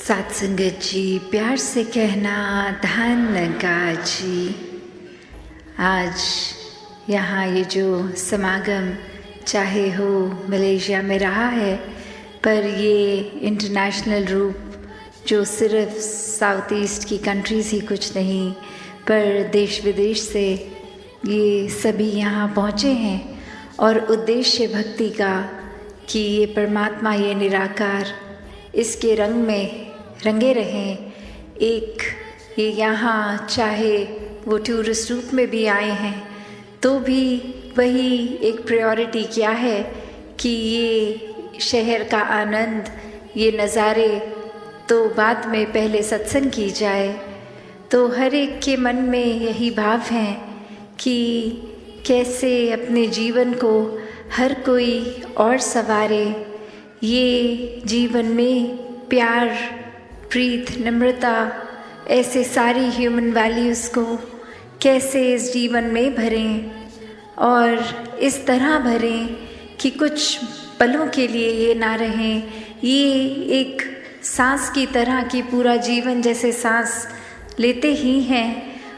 सात संगत जी, प्यार से कहना धन का जी। आज यहाँ ये जो समागम चाहे हो मलेशिया में रहा है, पर ये इंटरनेशनल रूप जो सिर्फ साउथ ईस्ट की कंट्रीज़ ही कुछ नहीं, पर देश विदेश से ये सभी यहाँ पहुँचे हैं। और उद्देश्य भक्ति का कि ये परमात्मा, ये निराकार, इसके रंग में रंगे रहें। एक ये यहाँ चाहे वो टूरिस्ट रूप में भी आए हैं तो भी वही एक प्रायोरिटी क्या है कि ये शहर का आनंद, ये नज़ारे तो बाद में पहले सत्संग की जाए। तो हर एक के मन में यही भाव है कि कैसे अपने जीवन को हर कोई और संवारे, ये जीवन में प्यार, प्रीत, नम्रता, ऐसे सारी ह्यूमन वैल्यूज़ को कैसे इस जीवन में भरें और इस तरह भरें कि कुछ पलों के लिए ये ना रहें। ये एक सांस की तरह कि पूरा जीवन जैसे सांस लेते ही हैं,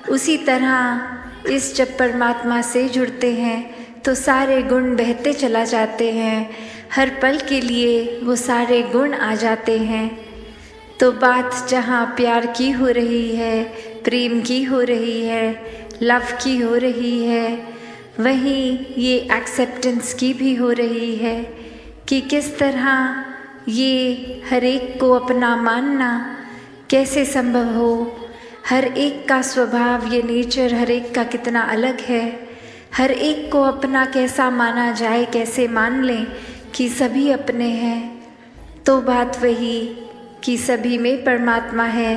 उसी तरह इस जब परमात्मा से जुड़ते हैं तो सारे गुण बहते चला जाते हैं। हर पल के लिए वो सारे गुण आ जाते हैं। तो बात जहाँ प्यार की हो रही है, प्रेम की हो रही है, लव की हो रही है, वहीं ये एक्सेप्टेंस की भी हो रही है कि किस तरह ये हर एक को अपना मानना कैसे संभव हो। हर एक का स्वभाव, ये नेचर हर एक का कितना अलग है। हर एक को अपना कैसा माना जाए, कैसे मान लें कि सभी अपने हैं। तो बात वही कि सभी में परमात्मा है।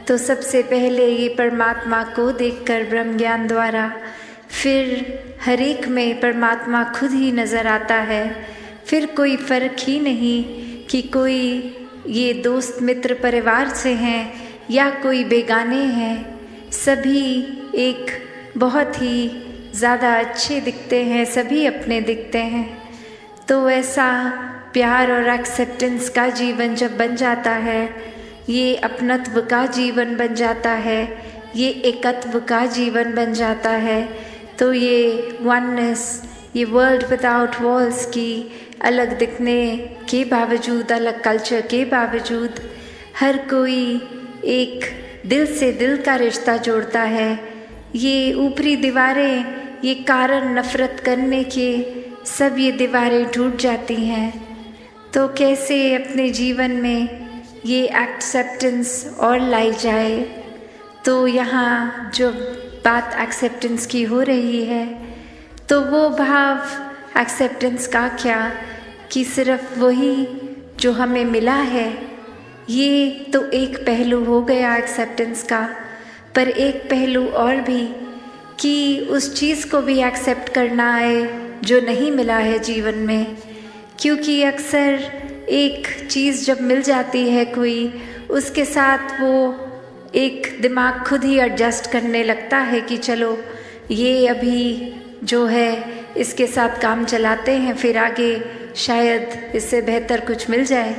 तो सबसे पहले ये परमात्मा को देखकर ब्रह्म ज्ञान द्वारा फिर हर एक में परमात्मा खुद ही नज़र आता है। फिर कोई फ़र्क ही नहीं कि कोई ये दोस्त मित्र परिवार से हैं या कोई बेगाने हैं, सभी एक बहुत ही ज़्यादा अच्छे दिखते हैं, सभी अपने दिखते हैं। तो ऐसा प्यार और एक्सेप्टेंस का जीवन जब बन जाता है, ये अपनत्व का जीवन बन जाता है, ये एकत्व का जीवन बन जाता है, तो ये वननेस, ये वर्ल्ड विदाउट वॉल्स की अलग दिखने के बावजूद, अलग कल्चर के बावजूद, हर कोई एक दिल से दिल का रिश्ता जोड़ता है। ये ऊपरी दीवारें, ये कारण नफ़रत करने के, सब ये दीवारें टूट जाती हैं। तो कैसे अपने जीवन में ये एक्सेप्टेंस और लाई जाए। तो यहाँ जो बात एक्सेप्टेंस की हो रही है, तो वो भाव एक्सेप्टेंस का क्या कि सिर्फ वही जो हमें मिला है, ये तो एक पहलू हो गया एक्सेप्टेंस का। पर एक पहलू और भी कि उस चीज़ को भी एक्सेप्ट करना है जो नहीं मिला है जीवन में। क्योंकि अक्सर एक चीज़ जब मिल जाती है कोई, उसके साथ वो एक दिमाग खुद ही एडजस्ट करने लगता है कि चलो ये अभी जो है इसके साथ काम चलाते हैं, फिर आगे शायद इससे बेहतर कुछ मिल जाए।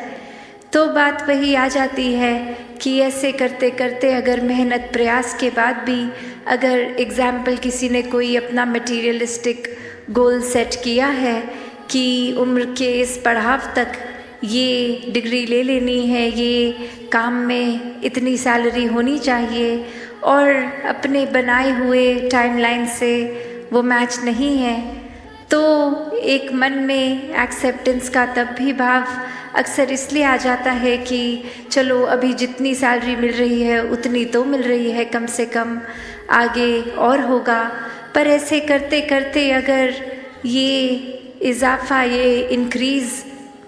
तो बात वही आ जाती है कि ऐसे करते करते अगर मेहनत प्रयास के बाद भी, अगर एग्ज़ाम्पल किसी ने कोई अपना मटीरियलिस्टिक गोल सेट किया है कि उम्र के इस पड़ाव तक ये डिग्री ले लेनी है, ये काम में इतनी सैलरी होनी चाहिए, और अपने बनाए हुए टाइमलाइन से वो मैच नहीं है, तो एक मन में एक्सेप्टेंस का तब भी भाव अक्सर इसलिए आ जाता है कि चलो अभी जितनी सैलरी मिल रही है उतनी तो मिल रही है, कम से कम आगे और होगा। पर ऐसे करते करते अगर ये इजाफा, ये इंक्रीज़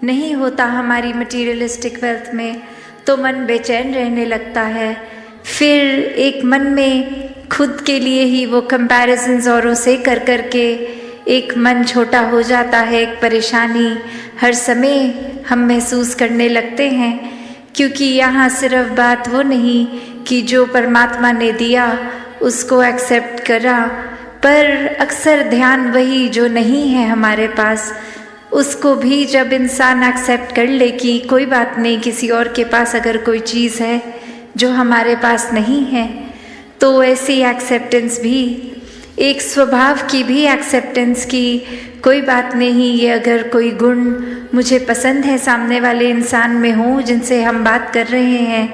नहीं होता हमारी मटीरियलिस्टिक वेल्थ में, तो मन बेचैन रहने लगता है। फिर एक मन में खुद के लिए ही वो कंपैरिजन्स औरों से कर कर के एक मन छोटा हो जाता है। एक परेशानी हर समय हम महसूस करने लगते हैं, क्योंकि यहाँ सिर्फ बात वो नहीं कि जो परमात्मा ने दिया उसको एक्सेप्ट करा, पर अक्सर ध्यान वही जो नहीं है हमारे पास, उसको भी जब इंसान एक्सेप्ट कर ले कि कोई बात नहीं, किसी और के पास अगर कोई चीज़ है जो हमारे पास नहीं है, तो ऐसी एक्सेप्टेंस भी, एक स्वभाव की भी एक्सेप्टेंस की कोई बात नहीं, ये अगर कोई गुण मुझे पसंद है सामने वाले इंसान में हो जिनसे हम बात कर रहे हैं,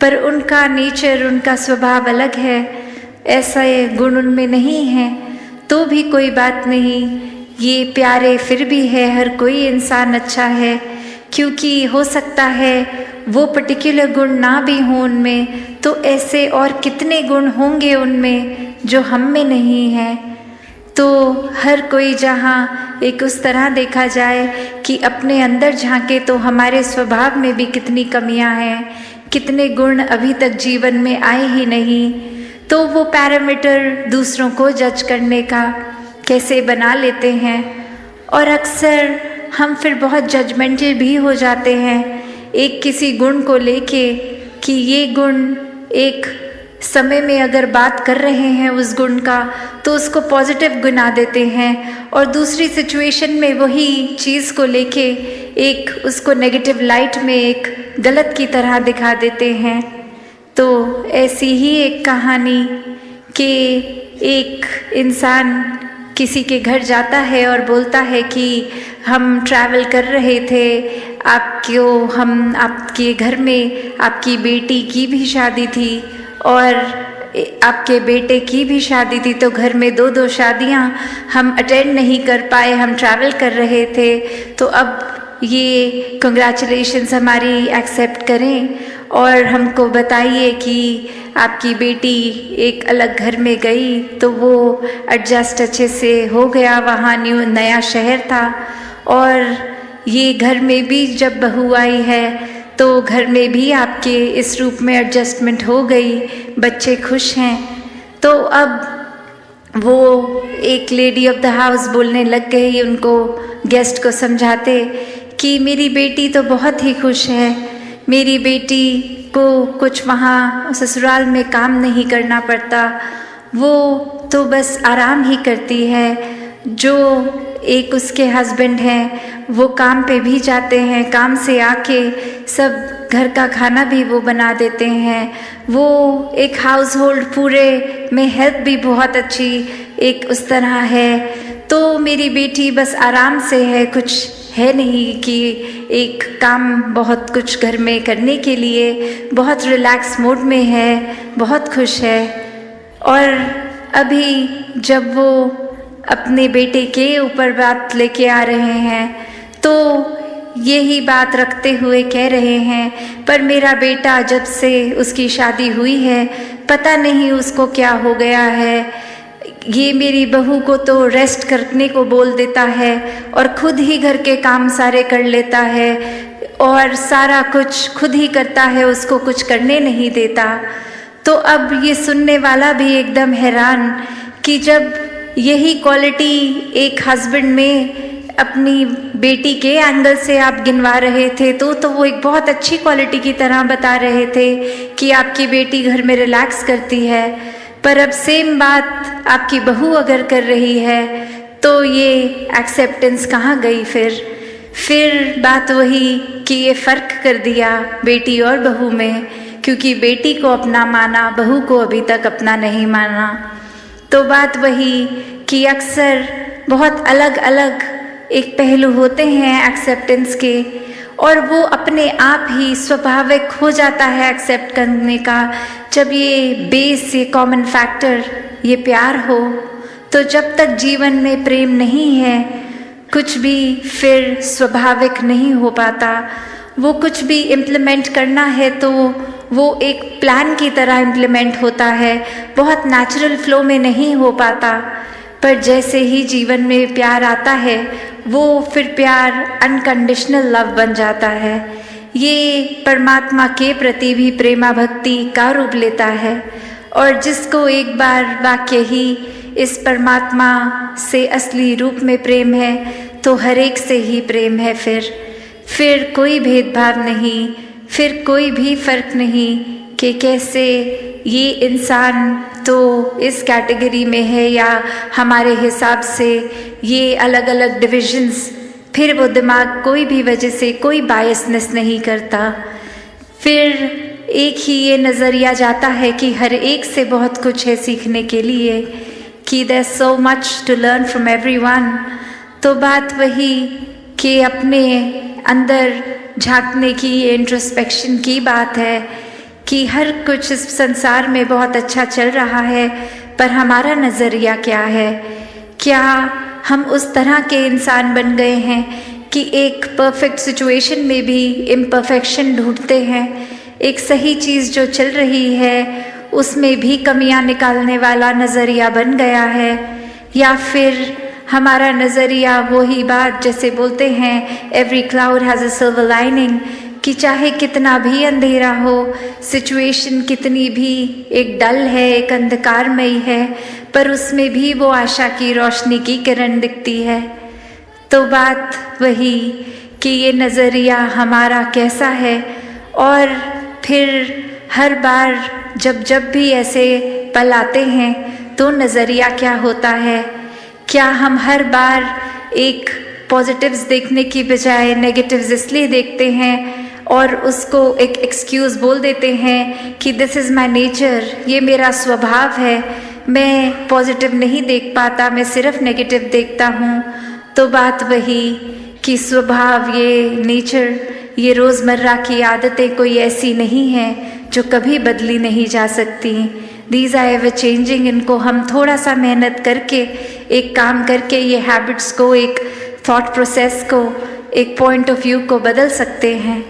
पर उनका नेचर, उनका स्वभाव अलग है, ऐसा गुण उनमें नहीं है, तो भी कोई बात नहीं, ये प्यारे फिर भी है, हर कोई इंसान अच्छा है, क्योंकि हो सकता है वो पर्टिकुलर गुण ना भी हों उनमें, तो ऐसे और कितने गुण होंगे उनमें जो हम में नहीं है। तो हर कोई जहाँ एक उस तरह देखा जाए कि अपने अंदर झांके तो हमारे स्वभाव में भी कितनी कमियां हैं, कितने गुण अभी तक जीवन में आए ही नहीं, तो वो पैरामीटर दूसरों को जज करने का कैसे बना लेते हैं। और अक्सर हम फिर बहुत जजमेंटल भी हो जाते हैं एक किसी गुण को लेके कि ये गुण, एक समय में अगर बात कर रहे हैं उस गुण का तो उसको पॉजिटिव गिना देते हैं, और दूसरी सिचुएशन में वही चीज़ को लेके एक उसको नेगेटिव लाइट में, एक गलत की तरह दिखा देते हैं। तो ऐसी ही एक कहानी कि एक इंसान किसी के घर जाता है और बोलता है कि हम ट्रैवल कर रहे थे, आपके घर में आपकी बेटी की भी शादी थी और आपके बेटे की भी शादी थी, तो घर में 2-2 शादियां हम अटेंड नहीं कर पाए, हम ट्रैवल कर रहे थे, तो अब ये कंग्रेचुलेशंस हमारी एक्सेप्ट करें और हमको बताइए कि आपकी बेटी एक अलग घर में गई तो वो एडजस्ट अच्छे से हो गया, वहाँ नया शहर था, और ये घर में भी जब बहू आई है तो घर में भी आपके इस रूप में एडजस्टमेंट हो गई, बच्चे खुश हैं। तो अब वो एक लेडी ऑफ द हाउस बोलने लग गई उनको, गेस्ट को समझाते कि मेरी बेटी तो बहुत ही खुश है, मेरी बेटी को कुछ वहाँ ससुराल में काम नहीं करना पड़ता, वो तो बस आराम ही करती है, जो एक उसके हस्बैंड हैं वो काम पे भी जाते हैं, काम से आके सब घर का खाना भी वो बना देते हैं, वो एक हाउस होल्ड पूरे में हेल्प भी बहुत अच्छी एक उस तरह है, तो मेरी बेटी बस आराम से है, कुछ है नहीं कि एक काम बहुत कुछ घर में करने के लिए, बहुत रिलैक्स मोड में है, बहुत खुश है। और अभी जब वो अपने बेटे के ऊपर बात लेके आ रहे हैं तो यही बात रखते हुए कह रहे हैं, पर मेरा बेटा जब से उसकी शादी हुई है पता नहीं उसको क्या हो गया है, ये मेरी बहू को तो रेस्ट करने को बोल देता है और खुद ही घर के काम सारे कर लेता है और सारा कुछ खुद ही करता है, उसको कुछ करने नहीं देता। तो अब ये सुनने वाला भी एकदम हैरान कि जब यही क्वालिटी एक हस्बैंड में अपनी बेटी के एंगल से आप गिनवा रहे थे तो वो एक बहुत अच्छी क्वालिटी की तरह बता रहे थे कि आपकी बेटी घर में रिलैक्स करती है, पर अब सेम बात आपकी बहू अगर कर रही है तो ये एक्सेप्टेंस कहाँ गई? फिर बात वही कि ये फ़र्क कर दिया बेटी और बहू में, क्योंकि बेटी को अपना माना, बहू को अभी तक अपना नहीं माना। तो बात वही कि अक्सर बहुत अलग अलग एक पहलू होते हैं एक्सेप्टेंस के, और वो अपने आप ही स्वाभाविक हो जाता है एक्सेप्ट करने का जब ये बेस, ये कॉमन फैक्टर, ये प्यार हो। तो जब तक जीवन में प्रेम नहीं है कुछ भी फिर स्वाभाविक नहीं हो पाता। वो कुछ भी इम्प्लीमेंट करना है तो वो एक प्लान की तरह इम्प्लीमेंट होता है, बहुत नेचुरल फ्लो में नहीं हो पाता। पर जैसे ही जीवन में प्यार आता है वो फिर प्यार अनकंडीशनल लव बन जाता है। ये परमात्मा के प्रति भी प्रेमा भक्ति का रूप लेता है, और जिसको एक बार वाक्य ही इस परमात्मा से असली रूप में प्रेम है तो हर एक से ही प्रेम है। फिर कोई भेदभाव नहीं, फिर कोई भी फर्क नहीं कि कैसे ये इंसान तो इस कैटेगरी में है या हमारे हिसाब से ये अलग अलग डिविजन्स फिर वो दिमाग कोई भी वजह से कोई बायसनेस नहीं करता। फिर एक ही ये नज़रिया जाता है कि हर एक से बहुत कुछ है सीखने के लिए, कि there so much to learn from everyone. तो बात वही कि अपने अंदर झांकने की, ये इंट्रोस्पेक्शन की बात है कि हर कुछ इस संसार में बहुत अच्छा चल रहा है, पर हमारा नज़रिया क्या है? क्या हम उस तरह के इंसान बन गए हैं कि एक परफेक्ट सिचुएशन में भी इम्परफेक्शन ढूंढते हैं, एक सही चीज़ जो चल रही है उसमें भी कमियां निकालने वाला नज़रिया बन गया है? या फिर हमारा नज़रिया वही बात जैसे बोलते हैं every cloud has a silver lining, कि चाहे कितना भी अंधेरा हो, सिचुएशन कितनी भी एक डल है, एक अंधकारमयी है, पर उसमें भी वो आशा की रोशनी की किरण दिखती है। तो बात वही कि ये नज़रिया हमारा कैसा है, और फिर हर बार जब भी ऐसे पल आते हैं तो नज़रिया क्या होता है? क्या हम हर बार एक पॉजिटिव्स देखने की बजाय नेगेटिव्स इसलिए देखते हैं और उसको एक एक्सक्यूज़ बोल देते हैं कि दिस इज़ माय नेचर, ये मेरा स्वभाव है, मैं पॉजिटिव नहीं देख पाता, मैं सिर्फ नेगेटिव देखता हूँ। तो बात वही कि स्वभाव, ये नेचर, ये रोज़मर्रा की आदतें कोई ऐसी नहीं हैं जो कभी बदली नहीं जा सकती। These are ever changing. इनको हम थोड़ा सा मेहनत करके, एक काम करके ये हैबिट्स को, एक थॉट प्रोसेस को, एक पॉइंट ऑफ व्यू को बदल सकते हैं।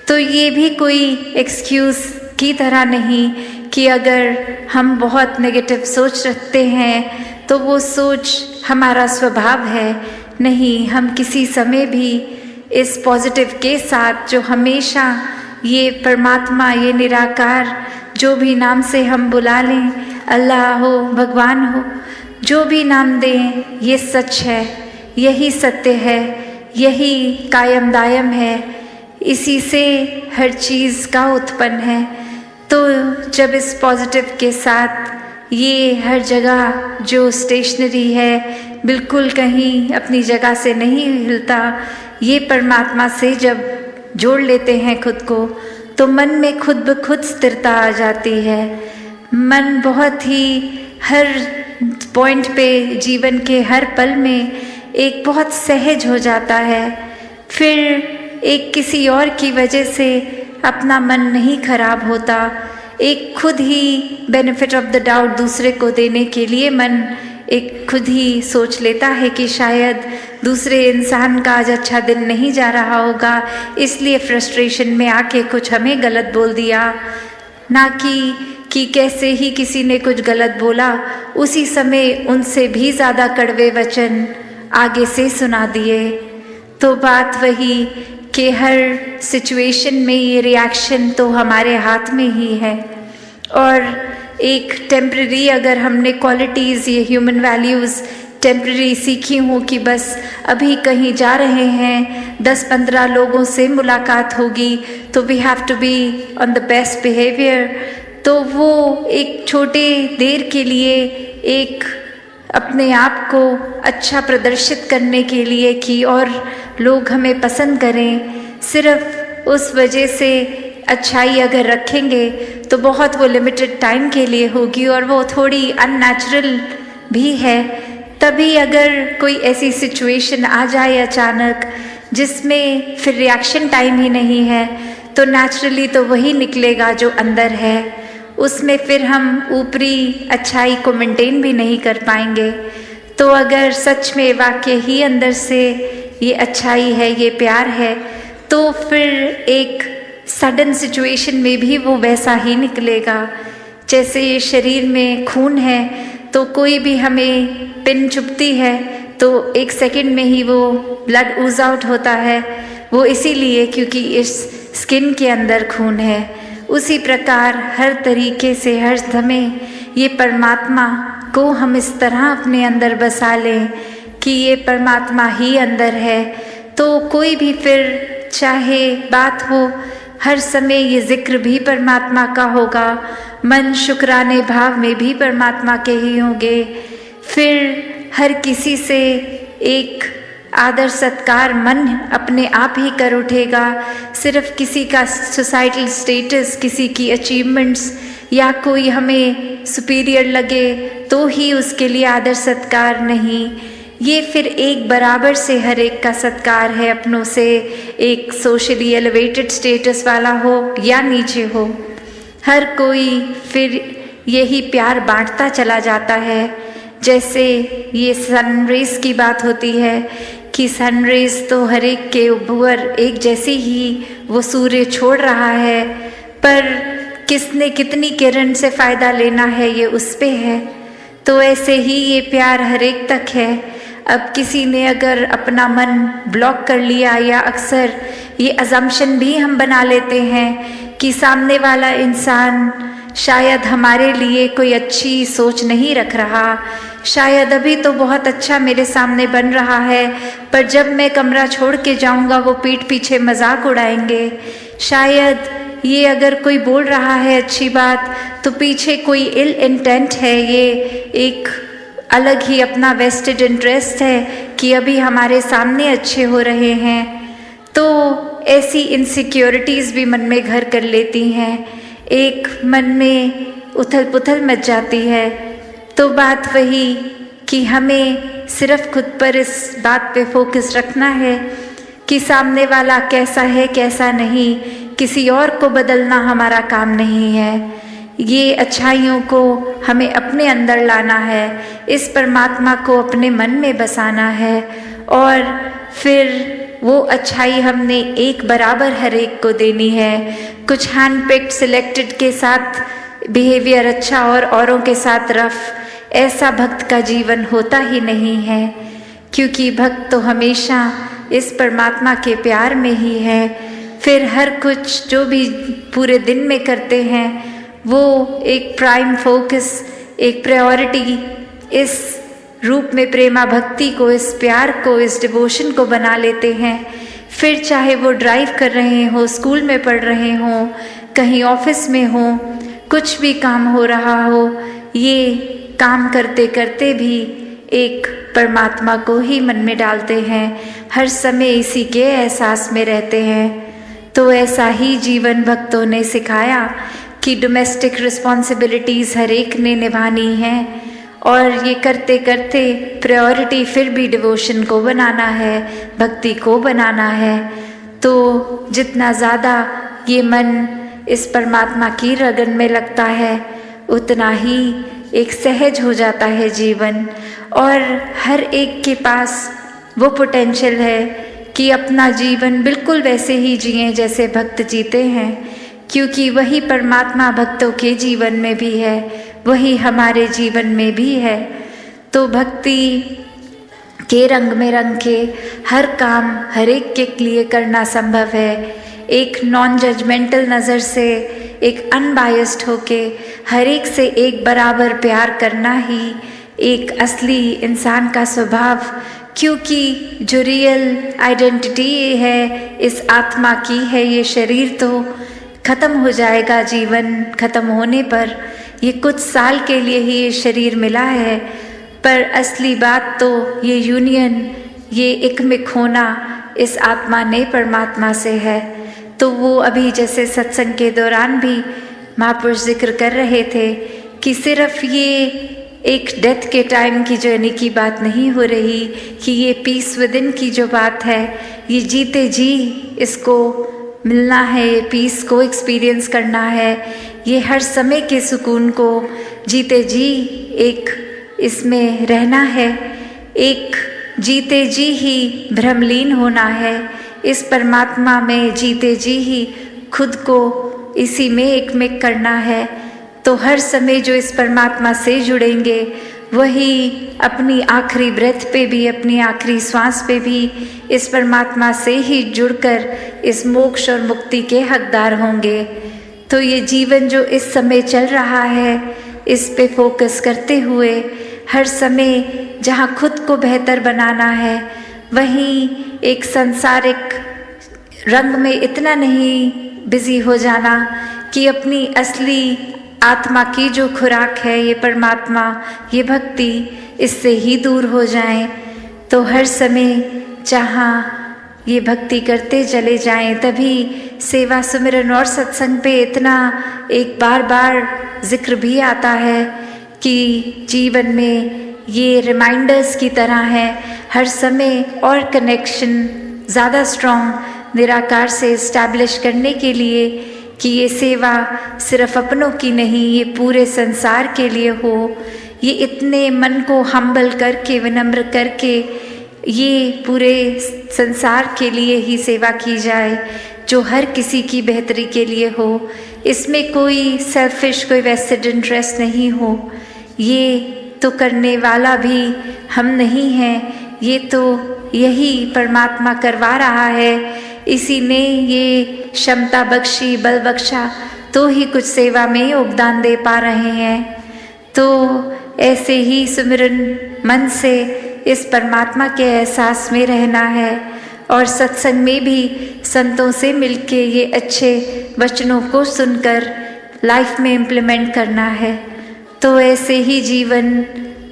तो ये भी कोई एक्सक्यूज़ की तरह नहीं कि अगर हम बहुत नेगेटिव सोच रखते हैं तो वो सोच हमारा स्वभाव है। नहीं, हम किसी समय भी इस पॉजिटिव के साथ, जो हमेशा ये परमात्मा, ये निराकार, जो भी नाम से हम बुला लें, अल्लाह हो, भगवान हो, जो भी नाम दें, ये सच है, यही सत्य है, यही कायम दायम है, इसी से हर चीज़ का उत्पन्न है। तो जब इस पॉजिटिव के साथ ये हर जगह जो स्टेशनरी है, बिल्कुल कहीं अपनी जगह से नहीं हिलता, ये परमात्मा से जब जोड़ लेते हैं खुद को, तो मन में खुद ब खुद स्थिरता आ जाती है। मन बहुत ही हर पॉइंट पे, जीवन के हर पल में एक बहुत सहज हो जाता है। फिर एक किसी और की वजह से अपना मन नहीं खराब होता, एक खुद ही बेनिफिट ऑफ द डाउट दूसरे को देने के लिए मन एक खुद ही सोच लेता है कि शायद दूसरे इंसान का आज अच्छा दिन नहीं जा रहा होगा, इसलिए फ्रस्ट्रेशन में आके कुछ हमें गलत बोल दिया। ना कि कैसे ही किसी ने कुछ गलत बोला, उसी समय उनसे भी ज़्यादा कड़वे वचन आगे से सुना दिए। तो बात वही कि हर सिचुएशन में ये रिएक्शन तो हमारे हाथ में ही है। और एक टेम्पररी अगर हमने क्वालिटीज़, ये ह्यूमन वैल्यूज़ टेम्पररी सीखी हूँ कि बस अभी कहीं जा रहे हैं, 10-15 लोगों से मुलाकात होगी तो we have to be on the best behaviour, तो वो एक छोटे देर के लिए एक अपने आप को अच्छा प्रदर्शित करने के लिए कि और लोग हमें पसंद करें, सिर्फ उस वजह से अच्छाई अगर रखेंगे तो बहुत वो लिमिटेड टाइम के लिए होगी और वो थोड़ी अननेचुरल भी है। तभी अगर कोई ऐसी सिचुएशन आ जाए अचानक जिसमें फिर रिएक्शन टाइम ही नहीं है, तो नेचुरली तो वही निकलेगा जो अंदर है, उसमें फिर हम ऊपरी अच्छाई को मेंटेन भी नहीं कर पाएंगे। तो अगर सच में वाकई ही अंदर से ये अच्छाई है, ये प्यार है, तो फिर एक सडन सिचुएशन में भी वो वैसा ही निकलेगा। जैसे ये शरीर में खून है तो कोई भी हमें पिन चुभती है तो 1 सेकंड में ही वो ब्लड ऊज आउट होता है, वो इसीलिए क्योंकि इस स्किन के अंदर खून है। उसी प्रकार हर तरीके से हर समय ये परमात्मा को हम इस तरह अपने अंदर बसा लें कि ये परमात्मा ही अंदर है, तो कोई भी फिर चाहे बात हो, हर समय ये जिक्र भी परमात्मा का होगा, मन शुक्राने भाव में भी परमात्मा के ही होंगे। फिर हर किसी से एक आदर सत्कार मन अपने आप ही कर उठेगा। सिर्फ किसी का सोसाइटल स्टेटस, किसी की अचीवमेंट्स या कोई हमें सुपीरियर लगे तो ही उसके लिए आदर सत्कार नहीं, ये फिर एक बराबर से हर एक का सत्कार है अपनों से, एक सोशली एलिवेटेड स्टेटस वाला हो या नीचे हो, हर कोई फिर यही प्यार बांटता चला जाता है। जैसे ये सन रेज की बात होती है कि सन रेज तो हर एक के ऊपर एक जैसी ही वो सूर्य छोड़ रहा है, पर किसने कितनी किरण से फ़ायदा लेना है ये उस पे है। तो ऐसे ही ये प्यार हर एक तक है। अब किसी ने अगर अपना मन ब्लॉक कर लिया, या अक्सर ये अजम्पशन भी हम बना लेते हैं कि सामने वाला इंसान शायद हमारे लिए कोई अच्छी सोच नहीं रख रहा, शायद अभी तो बहुत अच्छा मेरे सामने बन रहा है, पर जब मैं कमरा छोड़ के जाऊंगा वो पीठ पीछे मजाक उड़ाएंगे, शायद ये अगर कोई बोल रहा है अच्छी बात तो पीछे कोई इल इंटेंट है, ये एक अलग ही अपना वेस्टेड इंटरेस्ट है कि अभी हमारे सामने अच्छे हो रहे हैं। तो ऐसी इनसिक्योरिटीज़ भी मन में घर कर लेती हैं, एक मन में उथल पुथल मच जाती है। तो बात वही कि हमें सिर्फ खुद पर इस बात पे फोकस रखना है कि सामने वाला कैसा है कैसा नहीं, किसी और को बदलना हमारा काम नहीं है। ये अच्छाइयों को हमें अपने अंदर लाना है, इस परमात्मा को अपने मन में बसाना है, और फिर वो अच्छाई हमने एक बराबर हर एक को देनी है। कुछ हैंड पिक्ड सिलेक्टेड के साथ बिहेवियर अच्छा और औरों के साथ रफ, ऐसा भक्त का जीवन होता ही नहीं है, क्योंकि भक्त तो हमेशा इस परमात्मा के प्यार में ही है। फिर हर कुछ जो भी पूरे दिन में करते हैं वो एक प्राइम फोकस, एक प्रायोरिटी इस रूप में प्रेमा भक्ति को, इस प्यार को, इस डिवोशन को बना लेते हैं। फिर चाहे वो ड्राइव कर रहे हो, स्कूल में पढ़ रहे हो, कहीं ऑफिस में हो, कुछ भी काम हो रहा हो, ये काम करते करते भी एक परमात्मा को ही मन में डालते हैं, हर समय इसी के एहसास में रहते हैं। तो ऐसा ही जीवन भक्तों ने सिखाया कि डोमेस्टिक रिस्पॉन्सिबिलिटीज़ हर एक ने निभानी है, और ये करते करते प्रायोरिटी फिर भी डिवोशन को बनाना है, भक्ति को बनाना है। तो जितना ज़्यादा ये मन इस परमात्मा की रगन में लगता है उतना ही एक सहज हो जाता है जीवन, और हर एक के पास वो पोटेंशियल है कि अपना जीवन बिल्कुल वैसे ही जिए जैसे भक्त जीते हैं, क्योंकि वही परमात्मा भक्तों के जीवन में भी है, वही हमारे जीवन में भी है। तो भक्ति के रंग में रंग के हर काम हर एक के लिए करना संभव है। एक नॉन जजमेंटल नज़र से, एक अनबायस्ड होके हर एक से एक बराबर प्यार करना ही एक असली इंसान का स्वभाव, क्योंकि जो रियल आइडेंटिटी है इस आत्मा की है, ये शरीर तो ख़त्म हो जाएगा, जीवन ख़त्म होने पर ये कुछ साल के लिए ही ये शरीर मिला है, पर असली बात तो ये यूनियन, ये एकमिक होना इस आत्मा ने परमात्मा से है। तो वो अभी जैसे सत्संग के दौरान भी महापुरुष जिक्र कर रहे थे कि सिर्फ ये एक डेथ के टाइम की जर्नी की बात नहीं हो रही, कि ये पीस विदिन की जो बात है, ये जीते जी इसको मिलना है, ये पीस को एक्सपीरियंस करना है, ये हर समय के सुकून को जीते जी एक इसमें रहना है, एक जीते जी ही भ्रमलीन होना है, इस परमात्मा में जीते जी ही खुद को इसी में एकमिक करना है। तो हर समय जो इस परमात्मा से जुड़ेंगे वही अपनी आखिरी ब्रेथ पे भी, अपनी आखिरी सांस पे भी इस परमात्मा से ही जुड़कर इस मोक्ष और मुक्ति के हकदार होंगे। तो ये जीवन जो इस समय चल रहा है, इस पे फोकस करते हुए हर समय जहाँ खुद को बेहतर बनाना है, वहीं एक सांसारिक रंग में इतना नहीं बिजी हो जाना कि अपनी असली आत्मा की जो खुराक है, ये परमात्मा, ये भक्ति, इससे ही दूर हो जाएं। तो हर समय जहाँ ये भक्ति करते चले जाएं, तभी सेवा सुमिरन और सत्संग पे इतना एक बार बार जिक्र भी आता है कि जीवन में ये रिमाइंडर्स की तरह है हर समय, और कनेक्शन ज़्यादा स्ट्रॉन्ग निराकार से इस्टेब्लिश करने के लिए कि ये सेवा सिर्फ अपनों की नहीं, ये पूरे संसार के लिए हो। ये इतने मन को हम्बल करके, विनम्र करके ये पूरे संसार के लिए ही सेवा की जाए, जो हर किसी की बेहतरी के लिए हो। इसमें कोई सेल्फिश, कोई वेस्टेड इंटरेस्ट नहीं हो। ये तो करने वाला भी हम नहीं हैं, ये तो यही परमात्मा करवा रहा है। इसी ने ये क्षमता बख्शी, बल बख्शा, तो ही कुछ सेवा में योगदान दे पा रहे हैं। तो ऐसे ही सुमिरन मन से इस परमात्मा के एहसास में रहना है, और सत्संग में भी संतों से मिलके ये अच्छे वचनों को सुनकर लाइफ में इम्प्लीमेंट करना है। तो ऐसे ही जीवन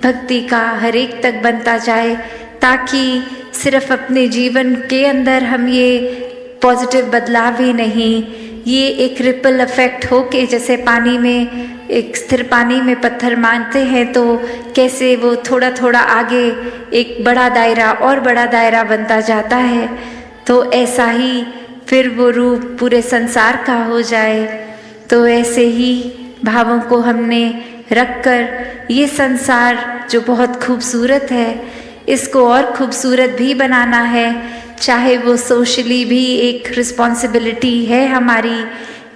भक्ति का हर एक तक बनता जाए, ताकि सिर्फ अपने जीवन के अंदर हम ये पॉजिटिव बदलाव ही नहीं, ये एक रिपल इफेक्ट हो के, जैसे पानी में एक स्थिर पानी में पत्थर मारते हैं तो कैसे वो थोड़ा थोड़ा आगे एक बड़ा दायरा और बड़ा दायरा बनता जाता है, तो ऐसा ही फिर वो रूप पूरे संसार का हो जाए। तो ऐसे ही भावों को हमने रखकर ये संसार जो बहुत खूबसूरत है, इसको और खूबसूरत भी बनाना है। चाहे वो सोशली भी एक रिस्पॉन्सिबिलिटी है हमारी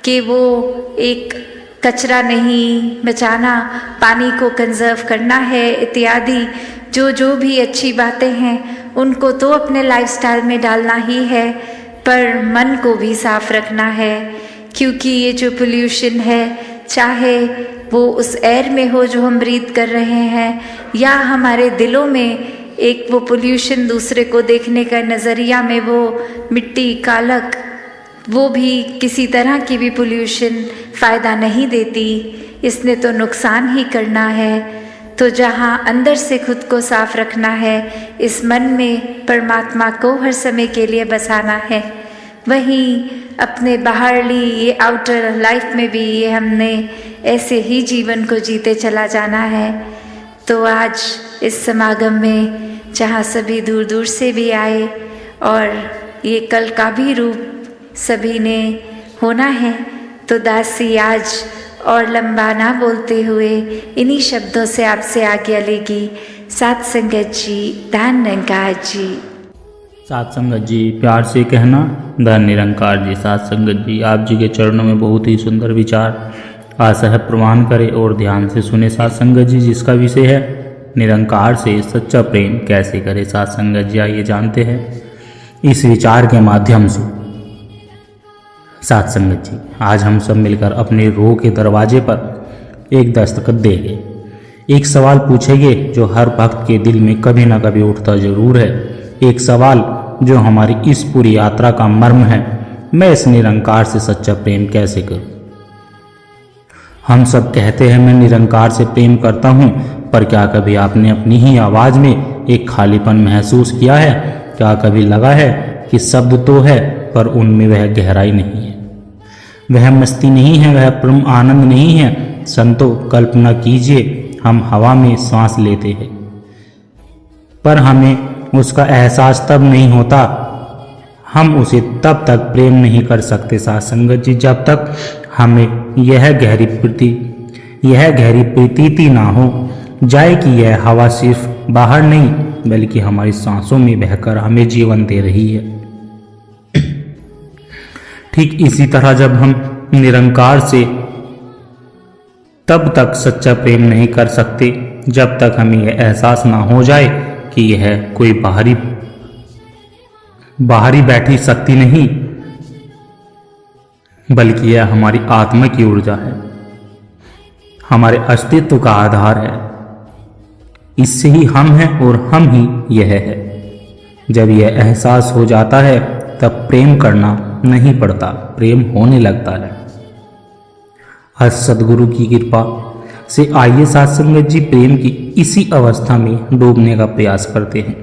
कि वो एक कचरा नहीं बचाना, पानी को कंजर्व करना है इत्यादि, जो भी अच्छी बातें हैं उनको तो अपने लाइफस्टाइल में डालना ही है, पर मन को भी साफ रखना है। क्योंकि ये जो पोल्यूशन है, चाहे वो उस एयर में हो जो हम ब्रीथ कर रहे हैं, या हमारे दिलों में एक वो पोल्यूशन दूसरे को देखने का नज़रिया में वो मिट्टी, कालक, वो भी किसी तरह की भी पोल्यूशन फ़ायदा नहीं देती, इसने तो नुकसान ही करना है। तो जहाँ अंदर से खुद को साफ रखना है, इस मन में परमात्मा को हर समय के लिए बसाना है, वहीं अपने बाहरली ये आउटर लाइफ में भी ये हमने ऐसे ही जीवन को जीते चला जाना है। तो आज इस समागम में जहाँ सभी दूर दूर से भी आए, और ये कल का भी रूप सभी ने होना है, तो दासी आज और लंबा ना बोलते हुए इन्हीं शब्दों से आपसे आज्ञा लेगी। सात संगत जी, धन्यवाद जी। सात संगत जी, प्यार से कहना धन निरंकार जी। सात संगत जी, आप जी के चरणों में बहुत ही सुंदर विचार आसह प्रमाण करें और ध्यान से सुने सात संगत जी, जिसका विषय है निरंकार से सच्चा प्रेम कैसे करे। सात संगत जी, आइए जानते हैं इस विचार के माध्यम से। सात संगत जी, आज हम सब मिलकर अपने रूह के दरवाजे पर एक दस्तखत देंगे, एक सवाल पूछेंगे जो हर भक्त के दिल में कभी ना कभी उठता जरूर है। एक सवाल जो हमारी इस पूरी यात्रा का मर्म है, मैं इस निरंकार से सच्चा प्रेम कैसे करूं। हम सब कहते हैं मैं निरंकार से प्रेम करता हूं, पर क्या कभी आपने अपनी ही आवाज में एक खालीपन महसूस किया है? क्या कभी लगा है कि शब्द तो है पर उनमें वह गहराई नहीं है, वह मस्ती नहीं है, वह परम आनंद नहीं है। संतो, कल्पना कीजिए हम हवा में सांस लेते हैं, पर हमें उसका एहसास तब नहीं होता, हम उसे तब तक प्रेम नहीं कर सकते साथ संगत जी, जब तक हमें यह गहरी प्रतीति ना हो जाए कि यह हवा सिर्फ बाहर नहीं बल्कि हमारी सांसों में बहकर हमें जीवन दे रही है। ठीक इसी तरह जब हम निरंकार से तब तक सच्चा प्रेम नहीं कर सकते जब तक हमें यह एहसास ना हो जाए कि यह कोई बाहरी बैठी शक्ति नहीं बल्कि यह हमारी आत्मा की ऊर्जा है, हमारे अस्तित्व का आधार है। इससे ही हम हैं और हम ही यह है। जब यह एहसास हो जाता है तब प्रेम करना नहीं पड़ता, प्रेम होने लगता है। आज सदगुरु की कृपा से आइए साथ संगत जी प्रेम की इसी अवस्था में डूबने का प्रयास करते हैं।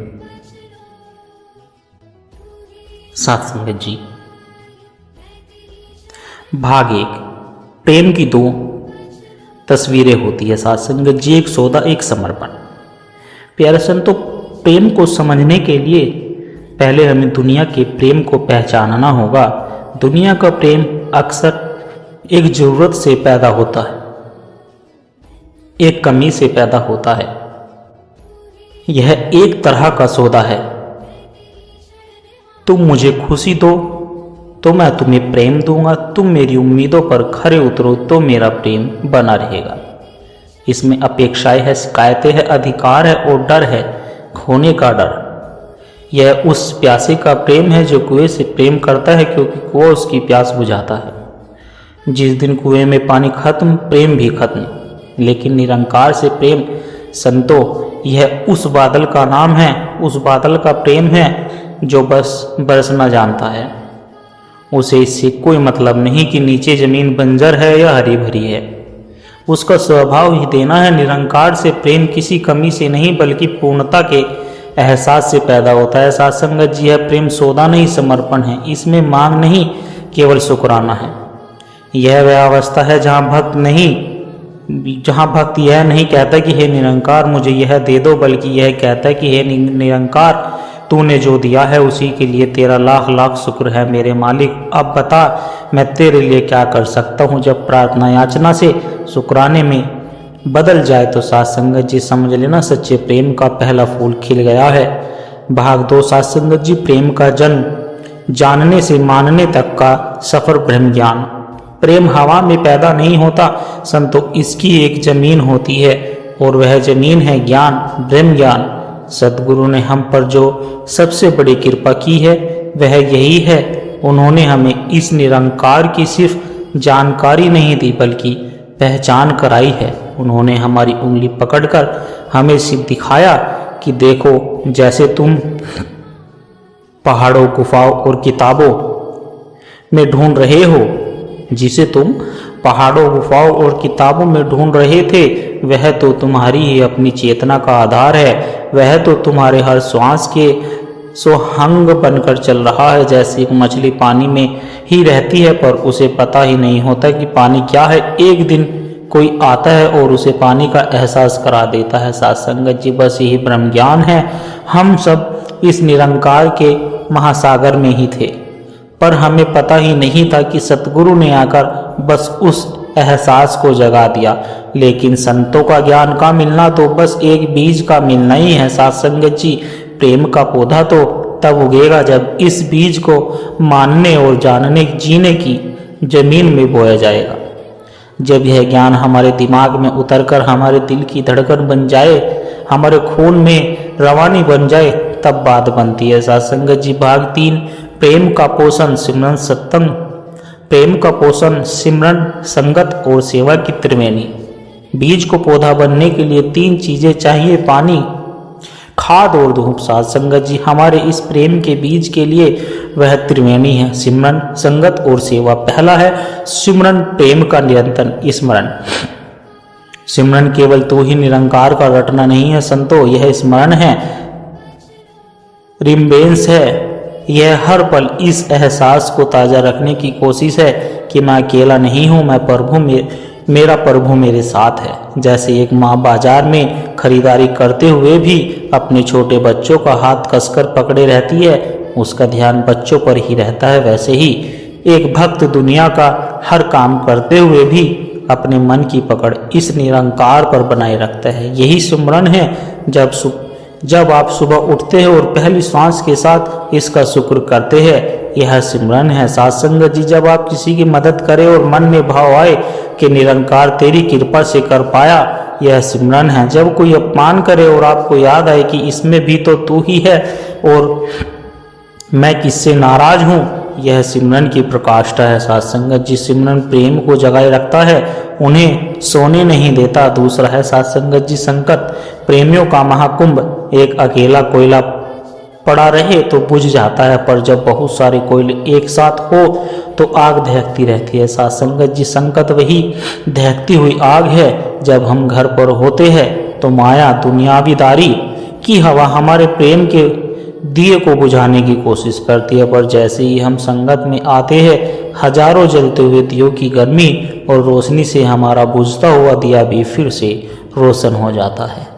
साथ संगत जी, भाग 1, प्रेम की 2 तस्वीरें होती है साथ संगत जी, एक सौदा एक समर्पण। प्यारे संतों, प्रेम को समझने के लिए पहले हमें दुनिया के प्रेम को पहचानना होगा। दुनिया का प्रेम अक्सर एक जरूरत से पैदा होता है, एक कमी से पैदा होता है। यह एक तरह का सौदा है, तुम मुझे खुशी दो तो मैं तुम्हें प्रेम दूंगा, तुम मेरी उम्मीदों पर खरे उतरो तो मेरा प्रेम बना रहेगा। इसमें अपेक्षाएं है, शिकायतें है, अधिकार है और डर है, खोने का डर। यह उस प्यासे का प्रेम है जो कुएं से प्रेम करता है, क्योंकि कुआं उसकी प्यास बुझाता है। जिस दिन कुएं में पानी खत्म, प्रेम भी खत्म। लेकिन निरंकार से प्रेम संतो, यह उस बादल का नाम है, उस बादल का प्रेम है जो बस बरसना जानता है। उसे इससे कोई मतलब नहीं कि नीचे जमीन बंजर है या हरी भरी है। उसका स्वभाव ही देना है। निरंकार से प्रेम किसी कमी से नहीं बल्कि पूर्णता के एहसास से पैदा होता है। साथ संगत जी, यह प्रेम सौदा नहीं, समर्पण है। इसमें मांग नहीं, केवल शुक्राना है। यह वह अवस्था है जहाँ भक्त यह नहीं कहता कि हे निरंकार मुझे यह दे दो, बल्कि यह कहता है कि हे निरंकार तूने जो दिया है उसी के लिए तेरा लाख लाख शुक्र है मेरे मालिक। अब बता मैं तेरे लिए क्या कर सकता हूँ। जब प्रार्थना याचना से शुक्राने में बदल जाए तो साथ संगत जी समझ लेना सच्चे प्रेम का पहला फूल खिल गया है। भाग 2, साथ संगत जी, प्रेम का जन्म जानने से मानने तक का सफर ब्रह्म ज्ञान। प्रेम हवा में पैदा नहीं होता संतो, इसकी एक जमीन होती है और वह जमीन है ज्ञान, ब्रह्म ज्ञान। सदगुरु ने हम पर जो सबसे बड़ी कृपा की है वह यही है, उन्होंने हमें इस निरंकार की सिर्फ जानकारी नहीं दी बल्कि पहचान कराई है। उन्होंने हमारी उंगली पकड़कर हमें सिर्फ दिखाया कि देखो, जैसे तुम पहाड़ों, गुफाओं और किताबों में ढूंढ रहे हो, जिसे तुम पहाड़ों, गुफाओं और किताबों में ढूंढ रहे थे, वह तो तुम्हारी ही अपनी चेतना का आधार है। वह तो तुम्हारे हर श्वास के सोहंग बनकर चल रहा है। जैसे एक मछली पानी में ही रहती है पर उसे पता ही नहीं होता कि पानी क्या है। एक दिन कोई आता है और उसे पानी का एहसास करा देता है। साथ संगत जी, बस यही ब्रह्म ज्ञान है। हम सब इस निरंकार के महासागर में ही थे, पर हमें पता ही नहीं था कि सतगुरु ने आकर बस उस एहसास को जगा दिया। लेकिन संतों का ज्ञान का मिलना तो बस एक बीज का मिलना ही है। साथ संगत जी, प्रेम का पौधा तो तब उगेगा जब इस बीज को मानने और जानने, जीने की जमीन में बोया जाएगा। जब यह ज्ञान हमारे दिमाग में उतरकर हमारे दिल की धड़कन बन जाए, हमारे खून में रवानी बन जाए, तब बात बनती है। साथ संगत जी, भाग 3, प्रेम का पोषण सिमरन सत्संग। प्रेम का पोषण सिमरन, संगत और सेवा की त्रिवेणी। बीज को पौधा बनने के लिए 3 चीजें चाहिए, पानी, खाद और धूप। साथ संगत जी, हमारे इस प्रेम के बीज के लिए वह त्रिवेणी है, सिमरन, संगत और सेवा। पहला है सिमरन, प्रेम का निरंतर स्मरण। सिमरन केवल तू ही निरंकार का रटना नहीं है संतो, यह स्मरण है, रिमेम्बरेंस है। यह हर पल इस एहसास को ताज़ा रखने की कोशिश है कि मैं अकेला नहीं हूँ, मेरा प्रभु मेरे साथ है। जैसे एक माँ बाजार में खरीदारी करते हुए भी अपने छोटे बच्चों का हाथ कसकर पकड़े रहती है, उसका ध्यान बच्चों पर ही रहता है, वैसे ही एक भक्त दुनिया का हर काम करते हुए भी अपने मन की पकड़ इस निरंकार पर बनाए रखता है। यही सुमरन है। जब आप सुबह उठते हैं और पहली सांस के साथ इसका शुक्र करते हैं, यह सिमरन है। साथ संगत जी, जब आप किसी की मदद करें और मन में भाव आए कि निरंकार तेरी कृपा से कर पाया, यह सिमरन है। जब कोई अपमान करे और आपको याद आए कि इसमें भी तो तू ही है और मैं किससे नाराज हूँ, यह सिमरन की प्रकाष्ठा है। साथ संगत जी, सिमरन प्रेम को जगाए रखता है, उन्हें सोने नहीं देता। दूसरा है साथ संगत जी, संकट, प्रेमियों का महाकुंभ। एक अकेला कोयला पड़ा रहे तो बुझ जाता है, पर जब बहुत सारे कोयले एक साथ हो तो आग दहकती रहती है। साथ संगत जी, संकट वही दहकती हुई आग है। जब हम घर पर होते हैं तो माया, दुनियावीदारी की हवा हमारे प्रेम के दिए को बुझाने की कोशिश करती है, पर जैसे ही हम संगत में आते हैं हजारों जलते हुए दियों की गर्मी और रोशनी से हमारा बुझता हुआ दिया भी फिर से रोशन हो जाता है।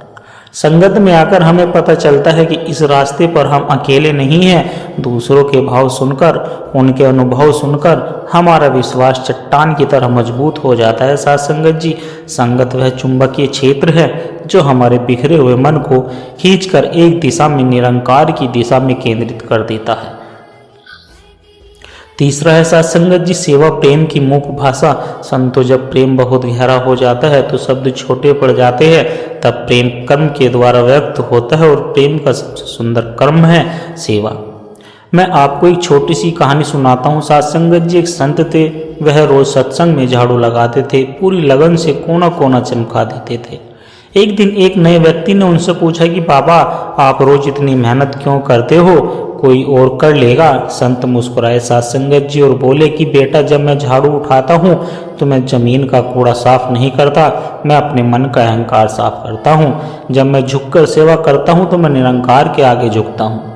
संगत में आकर हमें पता चलता है कि इस रास्ते पर हम अकेले नहीं हैं। दूसरों के भाव सुनकर, उनके अनुभव सुनकर हमारा विश्वास चट्टान की तरह मजबूत हो जाता है। साथ संगत जी, संगत वह चुंबकीय क्षेत्र है जो हमारे बिखरे हुए मन को खींचकर एक दिशा में निरंकार की दिशा में केंद्रित कर देता है। तीसरा है साथ संगत जी, सेवा प्रेम की मुख्य भाषा। संतो जब प्रेम बहुत गहरा हो जाता है तो शब्द छोटे पड़ जाते हैं, तब प्रेम कर्म के द्वारा व्यक्त होता है और प्रेम का सबसे सुंदर कर्म है सेवा। मैं आपको एक छोटी सी कहानी सुनाता हूँ। साथ संगत जी, एक संत थे, वह रोज सत्संग में झाड़ू लगाते थे, पूरी लगन से कोना कोना चमका देते थे। एक दिन एक नए व्यक्ति ने उनसे पूछा कि बाबा, आप रोज इतनी मेहनत क्यों करते हो, कोई और कर लेगा। संत मुस्कुराए साथ संगत जी और बोले कि बेटा, जब मैं झाड़ू उठाता हूँ तो मैं जमीन का कूड़ा साफ नहीं करता, मैं अपने मन का अहंकार साफ करता हूँ। जब मैं झुककर सेवा करता हूँ तो मैं निरंकार के आगे झुकता हूँ।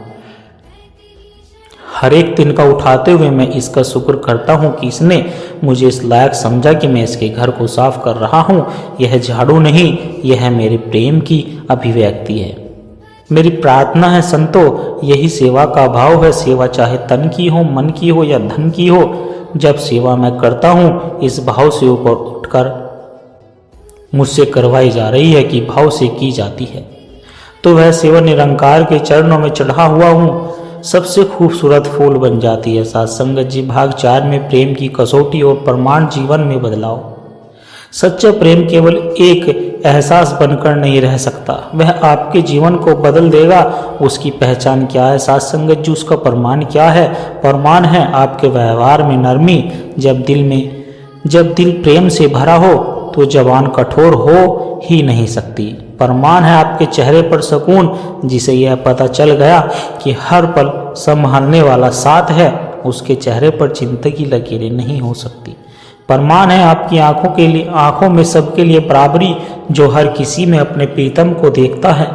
हर एक दिन का उठाते हुए मैं इसका शुक्र करता हूँ कि इसने मुझे इस लायक समझा कि मैं इसके घर को साफ कर रहा हूँ। यह झाड़ू नहीं, यह मेरे प्रेम की अभिव्यक्ति है। मेरी प्रार्थना है संतो, यही सेवा का भाव है। सेवा चाहे तन की हो, मन की हो या धन की हो, जब सेवा मैं करता हूँ इस भाव से ऊपर उठकर मुझसे करवाई जा रही है कि भाव से की जाती है, तो वह सेवा निरंकार के चरणों में चढ़ा हुआ हूँ सबसे खूबसूरत फूल बन जाती है। साथ संगत जी, भाग 4 में प्रेम की कसौटी और प्रमाण जीवन में बदलाव। सच्चा प्रेम केवल एक एहसास बनकर नहीं रह सकता, वह आपके जीवन को बदल देगा। उसकी पहचान क्या है साथ संगत जी, उसका प्रमाण क्या है? प्रमाण है आपके व्यवहार में नरमी। जब दिल प्रेम से भरा हो तो जबान कठोर हो ही नहीं सकती। प्रमाण है आपके चेहरे पर सुकून, जिसे यह पता चल गया कि हर पल संभालने वाला साथ है, उसके चेहरे पर चिंता की लकीरें नहीं हो सकती। प्रमाण है आपकी आंखों में सबके लिए बराबरी, जो हर किसी में अपने प्रीतम को देखता है।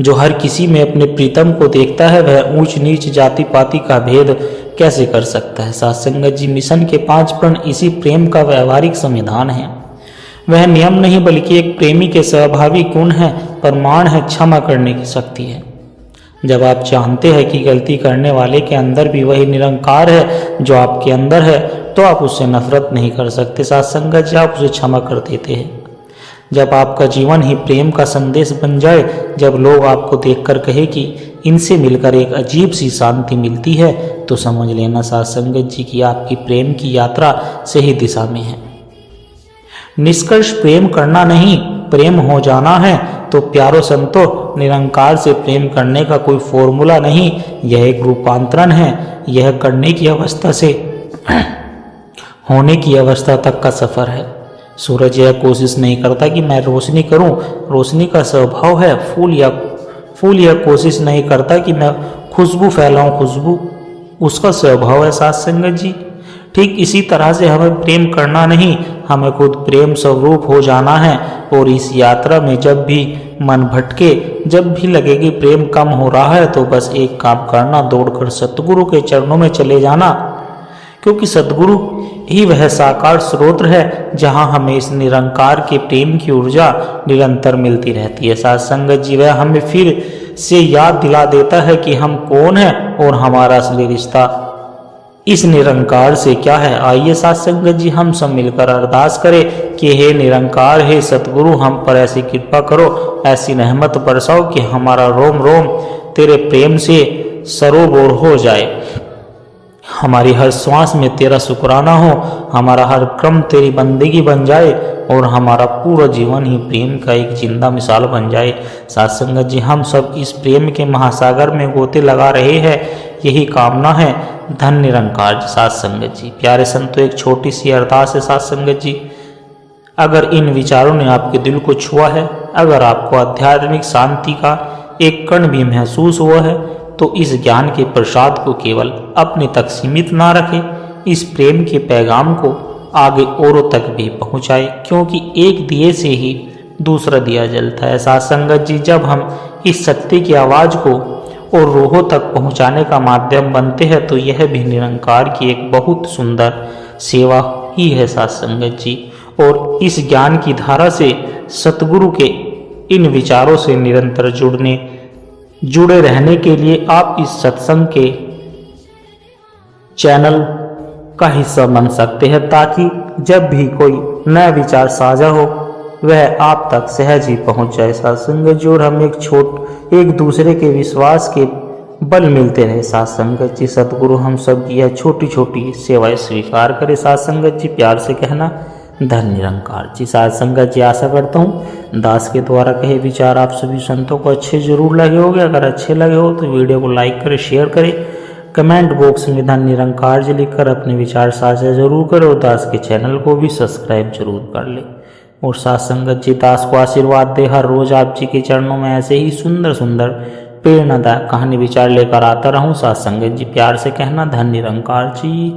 जो हर किसी में अपने प्रीतम को देखता है, वह ऊंच नीच जाति पाति का भेद कैसे कर सकता है। साथ संगत जी, मिशन के 5 प्रण इसी प्रेम का व्यवहारिक संविधान है। वह नियम नहीं बल्कि एक प्रेमी के स्वाभाविक गुण है। प्रमाण है क्षमा करने की शक्ति है। जब आप जानते हैं कि गलती करने वाले के अंदर भी वही निरंकार है जो आपके अंदर है, तो आप उससे नफरत नहीं कर सकते। साथ संगत जी, आप उसे क्षमा कर देते हैं। जब आपका जीवन ही प्रेम का संदेश बन जाए, जब लोग आपको देखकर कहे कि इनसे मिलकर एक अजीब सी शांति मिलती है, तो समझ लेना साथ संगत जी कि आपकी प्रेम की यात्रा सही दिशा में है। निष्कर्ष प्रेम करना नहीं, प्रेम हो जाना है। तो प्यारो संतो, निरंकार से प्रेम करने का कोई फॉर्मूला नहीं, यह एक रूपांतरण है। यह करने की अवस्था से होने की अवस्था तक का सफर है। सूरज यह कोशिश नहीं करता कि मैं रोशनी करूं, रोशनी का स्वभाव है। फूल यह कोशिश नहीं करता कि मैं खुशबू फैलाऊं, खुशबू उसका स्वभाव है। साथ संगत जी, ठीक इसी तरह से हमें प्रेम करना नहीं, हमें खुद प्रेम स्वरूप हो जाना है। और इस यात्रा में जब भी मन भटके, जब भी लगे कि प्रेम कम हो रहा है, तो बस एक काम करना, दौड़कर सतगुरु के चरणों में चले जाना, क्योंकि सतगुरु ही वह साकार स्रोत है जहां हमें इस निरंकार के प्रेम की ऊर्जा निरंतर मिलती रहती है। साथ संगत जी, वह हमें फिर से याद दिला देता है कि हम कौन हैं और हमारा असली रिश्ता इस निरंकार से क्या है। आइए साथ संगत जी, हम सब मिलकर अरदास करें कि हे निरंकार, हे सतगुरु, हम पर ऐसी कृपा करो, ऐसी रहमत बरसाओ कि हमारा रोम रोम तेरे प्रेम से सरोबोर हो जाए। हमारी हर श्वास में तेरा शुक्राना हो, हमारा हर क्रम तेरी बंदगी बन जाए और हमारा पूरा जीवन ही प्रेम का एक जिंदा मिसाल बन जाए। साथ संगत जी, हम सब इस प्रेम के महासागर में गोते लगा रहे हैं, यही कामना है। धन निरंकार। साथ संगत जी, प्यारे संतों, एक छोटी सी अरदास है। साथ संगत जी, अगर इन विचारों ने आपके दिल को छुआ है, अगर आपको आध्यात्मिक शांति का एक कण भी महसूस हुआ है, तो इस ज्ञान के प्रसाद को केवल अपने तक सीमित ना रखें, इस प्रेम के पैगाम को आगे औरों तक भी पहुंचाए, क्योंकि एक दिए से ही दूसरा दिया जलता है। साथ संगत जी, जब हम इस सत्य की आवाज़ को और रूहों तक पहुंचाने का माध्यम बनते हैं तो यह भी निरंकार की एक बहुत सुंदर सेवा ही है साथ संगत जी। और इस ज्ञान की धारा से सतगुरु के इन विचारों से निरंतर जुड़े रहने के लिए आप इस सत्संग के चैनल का हिस्सा बन सकते हैं, ताकि जब भी कोई नया विचार साझा हो वह आप तक सहज ही पहुंच जाए साथ संगत जी। और हम एक दूसरे के विश्वास के बल मिलते रहे साथ संगत जी। सतगुरु हम सब की यह छोटी छोटी सेवाएं स्वीकार करे साथ संगत जी। प्यार से कहना धन निरंकार जी। साथ संगत जी, आशा करता हूँ दास के द्वारा कहे विचार आप सभी संतों को अच्छे जरूर लगे होंगे। अगर अच्छे लगे हो तो वीडियो को लाइक करें, शेयर करें, कमेंट बॉक्स में धन निरंकार जी लिखकर अपने विचार साझा जरूर करें और दास के चैनल को भी सब्सक्राइब जरूर कर ले। और साथ संगत जी, दास को आशीर्वाद दे हर रोज आप जी के चरणों में ऐसे ही सुंदर सुंदर प्रेरणादायक कहानी विचार लेकर आता रहूं साथ संगत जी। प्यार से कहना धन निरंकार जी।